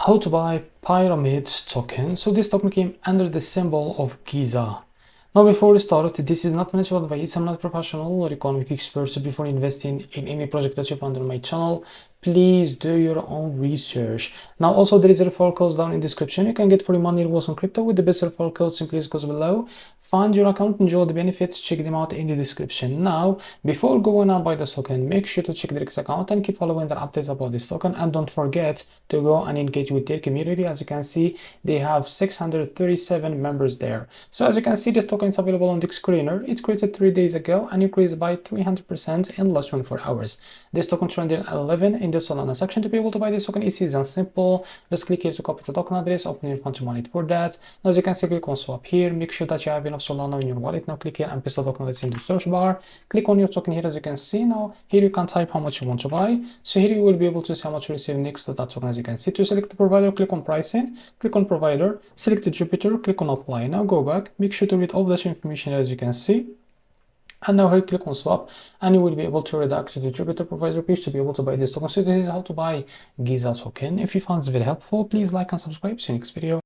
How to buy Pyramids token. So this token came under the symbol of Giza. Now before we start, this is not financial advice. I'm not a professional or economic expert, so before investing in any project that you find on my channel, please do your own research. Now also there is a referral code down in the description. You can get free money rewards on crypto with the best referral code. Simply goes below. Find your account, enjoy the benefits, check them out in the description. Now before going on buy this token, make sure to check their account and keep following their updates about this token, and don't forget to go and engage with their community. As you can see, they have 637 members there. So as you can see, this token is available on the screener. It's created 3 days ago and increased by 300% in less 24 hours. This token trended 11 in the Solana section. To be able to buy this token, it's easy and simple. Just click here to copy the token address, open your fund to mine it for that. Now as you can see, click on swap here. Make sure that you have enough Solana in your wallet. Now click here and paste the token that's in the search bar. Click on your token here. As you can see, now here you can type how much you want to buy. So here you will be able to see how much you receive next to that token. As you can see, to select the provider, click on pricing, click on provider, select the Jupiter, click on apply. Now go back, make sure to read all that information as you can see. And now here click on swap and you will be able to redirect to the Jupiter provider page to be able to buy this token. So this is how to buy Giza token. If you found this very helpful, please like and subscribe. See you next video.